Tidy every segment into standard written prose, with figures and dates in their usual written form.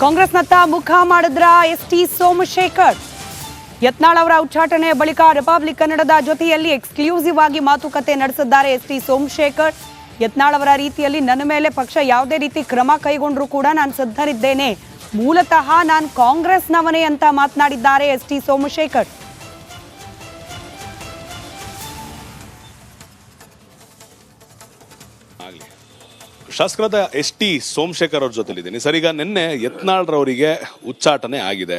ಕಾಂಗ್ರೆಸ್ನತ್ತ ಮುಖ ಮಾಡಿದ್ರ ಎಸ್ಟಿ ಸೋಮಶೇಖರ್. ಯತ್ನಾಳ್ ಅವರ ಉಚ್ಚಾಟನೆ ಬಳಿಕ ರಿಪಬ್ಲಿಕ್ ಕನ್ನಡದ ಜೊತೆಯಲ್ಲಿ ಎಕ್ಸ್ಕ್ಲೂಸಿವ್ ಆಗಿ ಮಾತುಕತೆ ನಡೆಸಿದ್ದಾರೆ ಎಸ್ಟಿ ಸೋಮಶೇಖರ್. ಯತ್ನಾಳ್ ಅವರ ರೀತಿಯಲ್ಲಿ ನನ್ನ ಮೇಲೆ ಪಕ್ಷ ಯಾವುದೇ ರೀತಿ ಕ್ರಮ ಕೈಗೊಂಡ್ರೂ ಕೂಡ ನಾನು ಸಿದ್ಧರಿದ್ದೇನೆ, ಮೂಲತಃ ನಾನು ಕಾಂಗ್ರೆಸ್ನವನೇ ಅಂತ ಮಾತನಾಡಿದ್ದಾರೆ ಎಸ್ಟಿ ಸೋಮಶೇಖರ್. ಶಾಸಕರಾದ ಎಸ್ಟಿ ಸೋಮಶೇಖರ್ ಅವ್ರ ಜೊತೆಲಿದ್ದೀನಿ ಸರ್. ಈಗ ನಿನ್ನೆ ಯತ್ನಾಳ್ರವರಿಗೆ ಉಚ್ಚಾಟನೆ ಆಗಿದೆ.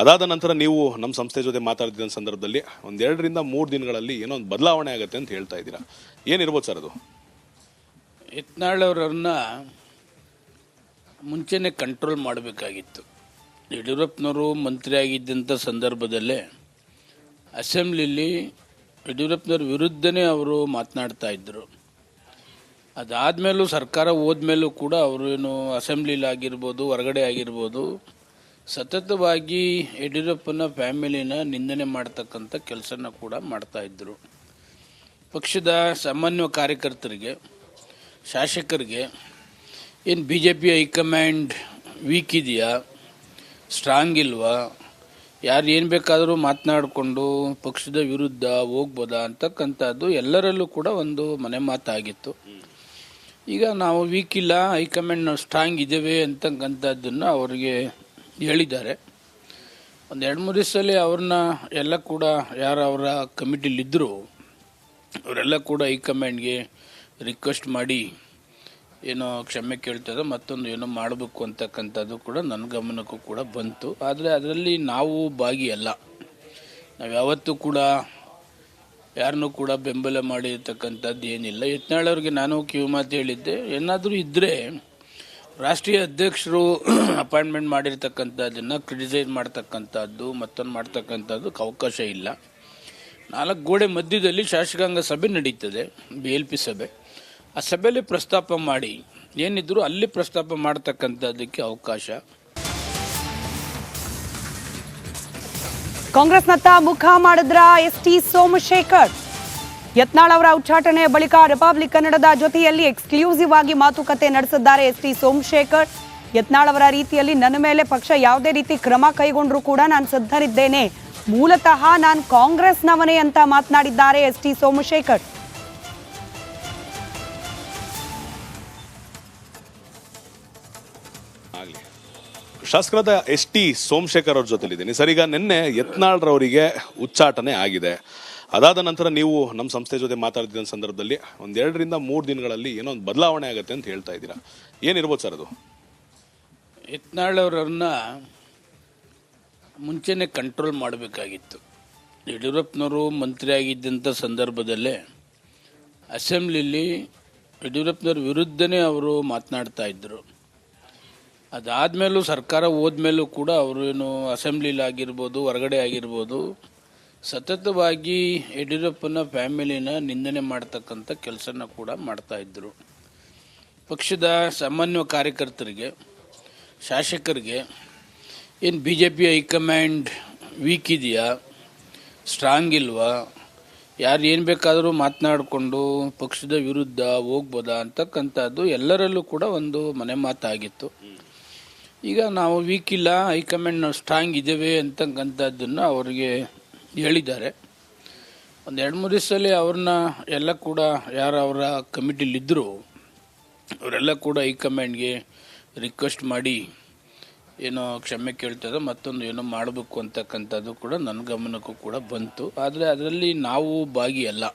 ಅದಾದ ನಂತರ ನೀವು ನಮ್ಮ ಸಂಸ್ಥೆ ಜೊತೆ ಮಾತಾಡ್ತಿದ್ದ ಸಂದರ್ಭದಲ್ಲಿ 2 ರಿಂದ 3 ದಿನಗಳಲ್ಲಿ ಏನೋ ಒಂದು ಬದಲಾವಣೆ ಆಗುತ್ತೆ ಅಂತ ಹೇಳ್ತಾ ಇದ್ದೀರಾ. ಏನಿರ್ಬೋದು ಸರ್ ಅದು? ಯತ್ನಾಳ್ ಅವರನ್ನ ಮುಂಚೆನೇ ಕಂಟ್ರೋಲ್ ಮಾಡಬೇಕಾಗಿತ್ತು. ಯಡಿಯೂರಪ್ಪನವರು ಮಂತ್ರಿ ಆಗಿದ್ದಂಥ ಸಂದರ್ಭದಲ್ಲೇ ಅಸೆಂಬ್ಲಿಲಿ ಯಡಿಯೂರಪ್ಪನವ್ರ ವಿರುದ್ಧನೇ ಅವರು ಮಾತನಾಡ್ತಾ ಇದ್ದರು. ಅದಾದಮೇಲೂ ಸರ್ಕಾರ ಹೋದ್ಮೇಲೂ ಕೂಡ ಅವರು ಏನು ಅಸೆಂಬ್ಲಿಲಾಗಿರ್ಬೋದು, ಹೊರಗಡೆ ಆಗಿರ್ಬೋದು, ಸತತವಾಗಿ ಯಡಿಯೂರಪ್ಪನ ಫ್ಯಾಮಿಲಿನ ನಿಂದನೆ ಮಾಡ್ತಕ್ಕಂಥ ಕೆಲಸನ ಕೂಡ ಮಾಡ್ತಾಯಿದ್ರು. ಪಕ್ಷದ ಸಾಮಾನ್ಯ ಕಾರ್ಯಕರ್ತರಿಗೆ, ಶಾಸಕರಿಗೆ ಏನು BJP ಹೈಕಮಾಂಡ್ ವೀಕ್ ಇದೆಯಾ, ಸ್ಟ್ರಾಂಗ್ ಇಲ್ವಾ, ಯಾರು ಏನು ಬೇಕಾದರೂ ಮಾತನಾಡಿಕೊಂಡು ಪಕ್ಷದ ವಿರುದ್ಧ ಹೋಗ್ಬೋದಾ ಅಂತಕ್ಕಂಥದ್ದು ಎಲ್ಲರಲ್ಲೂ ಕೂಡ ಒಂದು ಮನೆ ಮಾತಾಗಿತ್ತು. ಈಗ ನಾವು ವೀಕ್ ಇಲ್ಲ, ಹೈಕಮಾಂಡ್ ನಾವು ಸ್ಟ್ರಾಂಗ್ ಇದ್ದೇವೆ ಅಂತಕ್ಕಂಥದ್ದನ್ನು ಅವರಿಗೆ ಹೇಳಿದ್ದಾರೆ. 2-3 ಸಲ ಅವ್ರನ್ನ ಎಲ್ಲ ಕೂಡ ಯಾರು ಅವರ ಕಮಿಟಿಲಿದ್ದರು ಅವರೆಲ್ಲ ಕೂಡ ಹೈಕಮಾಂಡ್ಗೆ ರಿಕ್ವೆಸ್ಟ್ ಮಾಡಿ ಏನೋ ಕ್ಷಮೆ ಕೇಳ್ತದೆ, ಮತ್ತೊಂದು ಏನೋ ಮಾಡಬೇಕು ಅಂತಕ್ಕಂಥದ್ದು ಕೂಡ ನನ್ನ ಗಮನಕ್ಕೂ ಕೂಡ ಬಂತು. ಆದರೆ ಅದರಲ್ಲಿ ನಾವು ಭಾಗಿಯಲ್ಲ. ನಾವು ಯಾವತ್ತೂ ಕೂಡ ಯಾರನ್ನೂ ಕೂಡ ಬೆಂಬಲ ಮಾಡಿರ್ತಕ್ಕಂಥದ್ದು ಏನಿಲ್ಲ. ಯತ್ನಾಳ್ ಅವ್ರಿಗೆ ನಾನು ಕಿವಿಮಾತು ಹೇಳಿದ್ದೆ, ಏನಾದರೂ ಇದ್ದರೆ ರಾಷ್ಟ್ರೀಯ ಅಧ್ಯಕ್ಷರು ಅಪಾಯಿಂಟ್ಮೆಂಟ್ ಮಾಡಿರ್ತಕ್ಕಂಥದ್ದನ್ನು ಕ್ರಿಟಿಸೈಸ್ ಮಾಡ್ತಕ್ಕಂಥದ್ದು, ಮತ್ತೊಂದು ಮಾಡ್ತಕ್ಕಂಥದ್ದಕ್ಕೆ ಅವಕಾಶ ಇಲ್ಲ. 4 ಗೋಡೆ ಮಧ್ಯದಲ್ಲಿ ಶಾಸಕಾಂಗ ಸಭೆ ನಡೀತದೆ, BLP ಸಭೆ. ಆ ಸಭೆಯಲ್ಲಿ ಪ್ರಸ್ತಾಪ ಮಾಡಿ ಏನಿದ್ರು ಅಲ್ಲಿ ಪ್ರಸ್ತಾಪ ಮಾಡ್ತಕ್ಕಂಥದ್ದಕ್ಕೆ ಅವಕಾಶ. ಕಾಂಗ್ರೆಸ್ನತ್ತ ಮುಖ ಮಾಡಿದ್ರ ಎಸ್ಟಿ ಸೋಮಶೇಖರ್. ಯತ್ನಾಳ್ ಅವರ ಉಚ್ಚಾಟನೆ ಬಳಿಕ ರಿಪಬ್ಲಿಕ್ ಕನ್ನಡದ ಜೊತೆಯಲ್ಲಿ ಎಕ್ಸ್ಕ್ಲೂಸಿವ್ ಆಗಿ ಮಾತುಕತೆ ನಡೆಸಿದ್ದಾರೆ ಎಸ್ಟಿ ಸೋಮಶೇಖರ್. ಯತ್ನಾಳ್ ಅವರ ರೀತಿಯಲ್ಲಿ ನನ್ನ ಮೇಲೆ ಪಕ್ಷ ಯಾವುದೇ ರೀತಿ ಕ್ರಮ ಕೈಗೊಂಡ್ರೂ ಕೂಡ ನಾನು ಸಿದ್ಧರಿದ್ದೇನೆ, ಮೂಲತಃ ನಾನು ಕಾಂಗ್ರೆಸ್ನವನೇ ಅಂತ ಮಾತನಾಡಿದ್ದಾರೆ ಎಸ್ಟಿ ಸೋಮಶೇಖರ್. ಶಾಸಕರಾದ ಎಸ್ಟಿ ಸೋಮಶೇಖರ್ ಅವ್ರ ಜೊತೆಲಿದ್ದೀನಿ ಸರ್. ಈಗ ನಿನ್ನೆ ಯತ್ನಾಳ್ರವರಿಗೆ ಉಚ್ಚಾಟನೆ ಆಗಿದೆ. ಅದಾದ ನಂತರ ನೀವು ನಮ್ಮ ಸಂಸ್ಥೆ ಜೊತೆ ಮಾತಾಡ್ತಿದ್ದ ಸಂದರ್ಭದಲ್ಲಿ 2 ರಿಂದ 3 ದಿನಗಳಲ್ಲಿ ಏನೋ ಒಂದು ಬದಲಾವಣೆ ಆಗುತ್ತೆ ಅಂತ ಹೇಳ್ತಾ ಇದ್ದೀರಾ. ಏನಿರ್ಬೋದು ಸರ್ ಅದು? ಯತ್ನಾಳ್ ಅವರನ್ನ ಮುಂಚೆನೇ ಕಂಟ್ರೋಲ್ ಮಾಡಬೇಕಾಗಿತ್ತು. ಯಡಿಯೂರಪ್ಪನವರು ಮಂತ್ರಿ ಆಗಿದ್ದಂಥ ಸಂದರ್ಭದಲ್ಲೇ ಅಸೆಂಬ್ಲಿಲಿ ಯಡಿಯೂರಪ್ಪನವ್ರ ವಿರುದ್ಧನೇ ಅವರು ಮಾತನಾಡ್ತಾ ಇದ್ದರು. ಅದಾದಮೇಲೂ ಸರ್ಕಾರ ಹೋದ್ಮೇಲೂ ಕೂಡ ಅವರು ಏನು ಅಸೆಂಬ್ಲಿಲಾಗಿರ್ಬೋದು, ಹೊರಗಡೆ ಆಗಿರ್ಬೋದು, ಸತತವಾಗಿ ಯಡಿಯೂರಪ್ಪನ ಫ್ಯಾಮಿಲಿನ ನಿಂದನೆ ಮಾಡ್ತಕ್ಕಂಥ ಕೆಲಸನ ಕೂಡ ಮಾಡ್ತಾಯಿದ್ರು. ಪಕ್ಷದ ಸಾಮಾನ್ಯ ಕಾರ್ಯಕರ್ತರಿಗೆ, ಶಾಸಕರಿಗೆ ಏನು BJP ಹೈಕಮಾಂಡ್ ವೀಕ್ ಇದೆಯಾ, ಸ್ಟ್ರಾಂಗ್ ಇಲ್ವಾ, ಯಾರು ಏನು ಬೇಕಾದರೂ ಮಾತನಾಡಿಕೊಂಡು ಪಕ್ಷದ ವಿರುದ್ಧ ಹೋಗ್ಬೋದಾ ಅಂತಕ್ಕಂಥದ್ದು ಎಲ್ಲರಲ್ಲೂ ಕೂಡ ಒಂದು ಮನೆ ಮಾತಾಗಿತ್ತು. ಈಗ ನಾವು ವೀಕ್ ಇಲ್ಲ, ಹೈಕಮಾಂಡ್ ನಾವು ಸ್ಟ್ರಾಂಗ್ ಇದ್ದೇವೆ ಅಂತಕ್ಕಂಥದ್ದನ್ನು ಅವರಿಗೆ ಹೇಳಿದ್ದಾರೆ. 2-3 ಸಲ ಅವ್ರನ್ನ ಎಲ್ಲ ಕೂಡ ಯಾರು ಅವರ ಕಮಿಟಿಲಿದ್ದರು ಅವರೆಲ್ಲ ಕೂಡ ಹೈಕಮಾಂಡ್ಗೆ ರಿಕ್ವೆಸ್ಟ್ ಮಾಡಿ ಏನೋ ಕ್ಷಮೆ ಕೇಳ್ತದೆ, ಮತ್ತೊಂದು ಏನೋ ಮಾಡಬೇಕು ಅಂತಕ್ಕಂಥದ್ದು ಕೂಡ ನನ್ನ ಗಮನಕ್ಕೂ ಕೂಡ ಬಂತು. ಆದರೆ ಅದರಲ್ಲಿ ನಾವು ಭಾಗಿಯಲ್ಲ.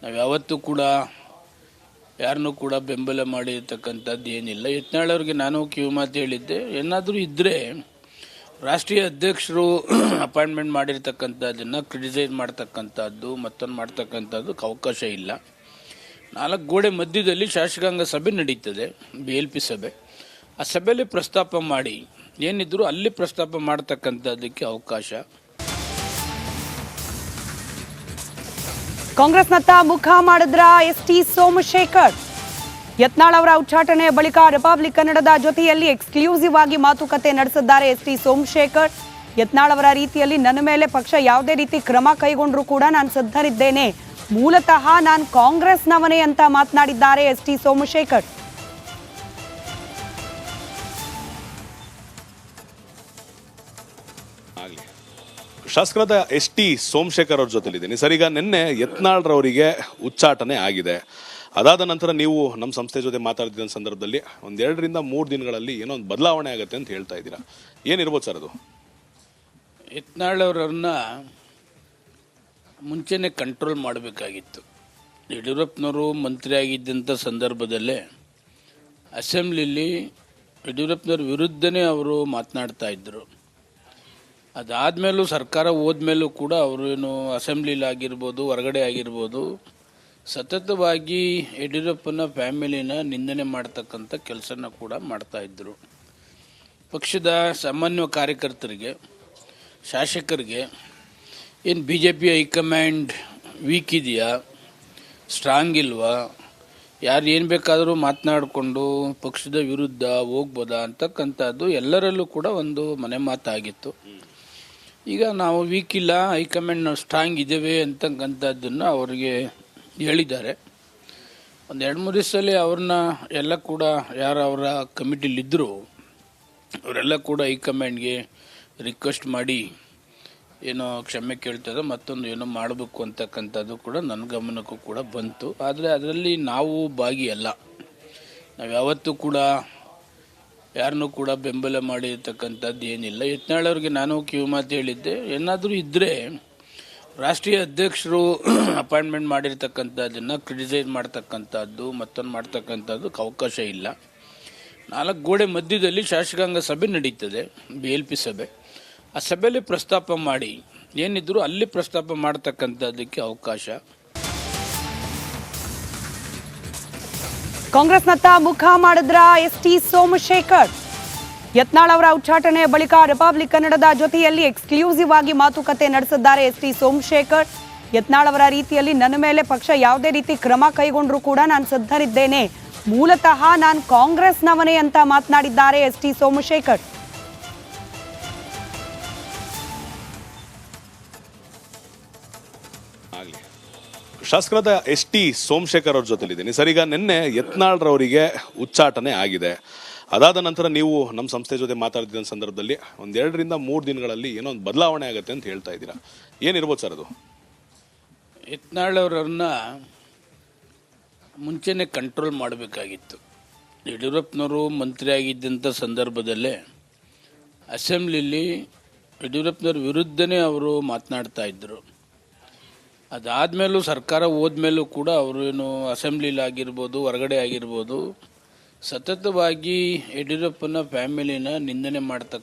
ನಾವು ಯಾವತ್ತೂ ಕೂಡ ಯಾರನ್ನೂ ಕೂಡ ಬೆಂಬಲ ಮಾಡಿರ್ತಕ್ಕಂಥದ್ದು ಏನಿಲ್ಲ. ಯತ್ನಾಳ್ ಅವ್ರಿಗೆ ನಾನು ಕಿವಿಮಾತು ಹೇಳಿದ್ದೆ, ಏನಾದರೂ ಇದ್ದರೆ ರಾಷ್ಟ್ರೀಯ ಅಧ್ಯಕ್ಷರು ಅಪಾಯಿಂಟ್ಮೆಂಟ್ ಮಾಡಿರ್ತಕ್ಕಂಥದ್ದನ್ನು ಕ್ರಿಟಿಸೈಸ್ ಮಾಡ್ತಕ್ಕಂಥದ್ದು, ಮತ್ತೊಂದು ಮಾಡ್ತಕ್ಕಂಥದ್ದಕ್ಕೆ ಅವಕಾಶ ಇಲ್ಲ. 4 ಗೋಡೆ ಮಧ್ಯದಲ್ಲಿ ಶಾಸಕಾಂಗ ಸಭೆ ನಡೀತದೆ, BLP ಸಭೆ. ಆ ಸಭೆಯಲ್ಲಿ ಪ್ರಸ್ತಾಪ ಮಾಡಿ ಏನಿದ್ರು ಅಲ್ಲಿ ಪ್ರಸ್ತಾಪ ಮಾಡ್ತಕ್ಕಂಥದ್ದಕ್ಕೆ ಅವಕಾಶ. ಕಾಂಗ್ರೆಸ್ನತ್ತ ಮುಖ ಮಾಡಿದ್ರ ಎಸ್ಟಿ ಸೋಮಶೇಖರ್. ಯತ್ನಾಳ್ ಅವರ ಉಚ್ಚಾಟನೆ ಬಳಿಕ ರಿಪಬ್ಲಿಕ್ ಕನ್ನಡದ ಜೊತೆಯಲ್ಲಿ ಎಕ್ಸ್ಕ್ಲೂಸಿವ್ ಆಗಿ ಮಾತುಕತೆ ನಡೆಸಿದ್ದಾರೆ ಎಸ್ಟಿ ಸೋಮಶೇಖರ್. ಯತ್ನಾಳ್ ಅವರ ರೀತಿಯಲ್ಲಿ ನನ್ನ ಮೇಲೆ ಪಕ್ಷ ಯಾವುದೇ ರೀತಿ ಕ್ರಮ ಕೈಗೊಂಡ್ರೂ ಕೂಡ ನಾನು ಸಿದ್ಧರಿದ್ದೇನೆ, ಮೂಲತಃ ನಾನು ಕಾಂಗ್ರೆಸ್ನವನೇ ಅಂತ ಮಾತನಾಡಿದ್ದಾರೆ ಎಸ್ಟಿ ಸೋಮಶೇಖರ್. ಶಾಸಕರಾದ ಎಸ್ ಟಿ ಸೋಮಶೇಖರ್ ಅವ್ರ ಜೊತೆಲಿದ್ದೀನಿ ಸರ್. ಈಗ ನಿನ್ನೆ ಯತ್ನಾಳ್ರವರಿಗೆ ಉಚ್ಚಾಟನೆ ಆಗಿದೆ. ಅದಾದ ನಂತರ ನೀವು ನಮ್ಮ ಸಂಸ್ಥೆ ಜೊತೆ ಮಾತಾಡ್ತಿದ್ದ ಸಂದರ್ಭದಲ್ಲಿ 2 ರಿಂದ 3 ದಿನಗಳಲ್ಲಿ ಏನೋ ಒಂದು ಬದಲಾವಣೆ ಆಗುತ್ತೆ ಅಂತ ಹೇಳ್ತಾ ಇದ್ದೀರಾ. ಏನಿರ್ಬೋದು ಸರ್ ಅದು? ಯತ್ನಾಳ್ ಅವರನ್ನ ಮುಂಚೆನೇ ಕಂಟ್ರೋಲ್ ಮಾಡಬೇಕಾಗಿತ್ತು. ಯಡಿಯೂರಪ್ಪನವರು ಮಂತ್ರಿ ಆಗಿದ್ದಂಥ ಸಂದರ್ಭದಲ್ಲೇ ಅಸೆಂಬ್ಲಿಲಿ ಯಡಿಯೂರಪ್ಪನವ್ರ ವಿರುದ್ಧನೇ ಅವರು ಮಾತನಾಡ್ತಾ ಇದ್ದರು. ಅದಾದಮೇಲೂ ಸರ್ಕಾರ ಹೋದ್ಮೇಲೂ ಕೂಡ ಅವರು ಏನು ಅಸೆಂಬ್ಲಿಲಿ ಆಗಿರ್ಬೋದು, ಹೊರಗಡೆ ಆಗಿರ್ಬೋದು, ಸತತವಾಗಿ ಯಡಿಯೂರಪ್ಪನ ಫ್ಯಾಮಿಲಿನ ನಿಂದನೆ ಮಾಡ್ತಕ್ಕಂಥ ಕೆಲಸನ ಕೂಡ ಮಾಡ್ತಾಯಿದ್ರು. ಪಕ್ಷದ ಸಾಮಾನ್ಯ ಕಾರ್ಯಕರ್ತರಿಗೆ, ಶಾಸಕರಿಗೆ ಏನು B J P high command weak ಇದೆಯಾ, ಸ್ಟ್ರಾಂಗ್ ಇಲ್ವಾ, ಯಾರು ಏನು ಬೇಕಾದರೂ ಮಾತನಾಡಿಕೊಂಡು ಪಕ್ಷದ ವಿರುದ್ಧ ಹೋಗ್ಬೋದಾ ಅಂತಕ್ಕಂಥದ್ದು ಎಲ್ಲರಲ್ಲೂ ಕೂಡ ಒಂದು ಮನೆ ಮಾತಾಗಿತ್ತು. ಈಗ ನಾವು ವೀಕ್ ಇಲ್ಲ, ಹೈಕಮಾಂಡ್ ನಾವು ಸ್ಟ್ರಾಂಗ್ ಇದ್ದೇವೆ ಅಂತಕ್ಕಂಥದ್ದನ್ನು ಅವರಿಗೆ ಹೇಳಿದ್ದಾರೆ. 2-3 ದಿವಸದಲ್ಲಿ ಅವ್ರನ್ನ ಎಲ್ಲ ಕೂಡ ಯಾರು ಅವರ ಕಮಿಟಿಲಿದ್ದರು ಅವರೆಲ್ಲ ಕೂಡ ಹೈಕಮಾಂಡ್ಗೆ ರಿಕ್ವೆಸ್ಟ್ ಮಾಡಿ ಏನೋ ಕ್ಷಮೆ ಕೇಳ್ತದೆ, ಮತ್ತೊಂದು ಏನೋ ಮಾಡಬೇಕು ಅಂತಕ್ಕಂಥದ್ದು ಕೂಡ ನನ್ನ ಗಮನಕ್ಕೂ ಕೂಡ ಬಂತು. ಆದರೆ ಅದರಲ್ಲಿ ನಾವು ಭಾಗಿಯಲ್ಲ. ನಾವು ಯಾವತ್ತೂ ಕೂಡ ಯಾರನ್ನೂ ಕೂಡ ಬೆಂಬಲ ಮಾಡಿರ್ತಕ್ಕಂಥದ್ದು ಏನಿಲ್ಲ. ಯತ್ನಾಳ್ ಅವ್ರಿಗೆ ನಾನು ಕಿವಿಮಾತು ಹೇಳಿದ್ದೆ, ಏನಾದರೂ ಇದ್ದರೆ ರಾಷ್ಟ್ರೀಯ ಅಧ್ಯಕ್ಷರು ಅಪಾಯಿಂಟ್ಮೆಂಟ್ ಮಾಡಿರ್ತಕ್ಕಂಥದ್ದನ್ನು ಕ್ರಿಟಿಸೈಸ್ ಮಾಡ್ತಕ್ಕಂಥದ್ದು, ಮತ್ತೊಂದು ಮಾಡ್ತಕ್ಕಂಥದ್ದಕ್ಕೆ ಅವಕಾಶ ಇಲ್ಲ. 4 ಗೋಡೆ ಮಧ್ಯದಲ್ಲಿ ಶಾಸಕಾಂಗ ಸಭೆ ನಡೀತದೆ, BLP ಸಭೆ. ಆ ಸಭೆಯಲ್ಲಿ ಪ್ರಸ್ತಾಪ ಮಾಡಿ ಏನಿದ್ರು ಅಲ್ಲಿ ಪ್ರಸ್ತಾಪ ಮಾಡ್ತಕ್ಕಂಥದ್ದಕ್ಕೆ ಅವಕಾಶ. ಕಾಂಗ್ರೆಸ್ನತ್ತ ಮುಖ ಮಾಡಿದ್ರ ಎಸ್.ಟಿ. ಸೋಮಶೇಖರ್. ಯತ್ನಾಳ್ ಅವರ ಉಚ್ಚಾಟನೆ ಬಳಿಕ ರಿಪಬ್ಲಿಕ್ ಕನ್ನಡದ ಜೊತೆಯಲ್ಲಿ ಎಕ್ಸ್ಕ್ಲೂಸಿವ್ ಆಗಿ ಮಾತುಕತೆ ನಡೆಸಿದ್ದಾರೆ ಎಸ್.ಟಿ. ಸೋಮಶೇಖರ್. ಯತ್ನಾಳ್ ಅವರ ರೀತಿಯಲ್ಲಿ ನನ್ನ ಮೇಲೆ ಪಕ್ಷ ಯಾವುದೇ ರೀತಿ ಕ್ರಮ ಕೈಗೊಂಡ್ರೂ ಕೂಡ ನಾನು ಸಿದ್ಧರಿದ್ದೇನೆ, ಮೂಲತಃ ನಾನು ಕಾಂಗ್ರೆಸ್ನವನೇ ಅಂತ ಮಾತನಾಡಿದ್ದಾರೆ ಎಸ್.ಟಿ. ಸೋಮಶೇಖರ್. ಶಾಸಕರಾದ ಎಸ್ ಟಿ ಸೋಮಶೇಖರ್ ಅವ್ರ ಜೊತೆಲಿದ್ದೀನಿ ಸರ್. ಈಗ ನಿನ್ನೆ ಯತ್ನಾಳ್ರವರಿಗೆ ಉಚ್ಚಾಟನೆ ಆಗಿದೆ. ಅದಾದ ನಂತರ ನೀವು ನಮ್ಮ ಸಂಸ್ಥೆ ಜೊತೆ ಮಾತಾಡ್ತಿದ್ದ ಸಂದರ್ಭದಲ್ಲಿ 2 ರಿಂದ 3 ದಿನಗಳಲ್ಲಿ ಏನೋ ಒಂದು ಬದಲಾವಣೆ ಆಗುತ್ತೆ ಅಂತ ಹೇಳ್ತಾ ಇದ್ದೀರಾ. ಏನಿರ್ಬೋದು ಸರ್ ಅದು? ಯತ್ನಾಳ್ ಅವರನ್ನ ಮುಂಚೆನೇ ಕಂಟ್ರೋಲ್ ಮಾಡಬೇಕಾಗಿತ್ತು. ಯಡಿಯೂರಪ್ಪನವರು ಮಂತ್ರಿ ಆಗಿದ್ದಂಥ ಸಂದರ್ಭದಲ್ಲೇ ಅಸೆಂಬ್ಲಿಲಿ ಯಡಿಯೂರಪ್ಪನವ್ರ ವಿರುದ್ಧನೇ ಅವರು ಮಾತನಾಡ್ತಾ ಇದ್ದರು. ಅದಾದಮೇಲೂ ಸರ್ಕಾರ ಹೋದ್ಮೇಲೂ ಕೂಡ ಅವರು ಏನು ಅಸೆಂಬ್ಲಿಲಿ ಆಗಿರ್ಬೋದು, ಹೊರಗಡೆ ಆಗಿರ್ಬೋದು, ಸತತವಾಗಿ ಯಡಿಯೂರಪ್ಪನ ಫ್ಯಾಮಿಲಿನ ನಿಂದನೆ ಮಾಡ್ತಕ್ಕ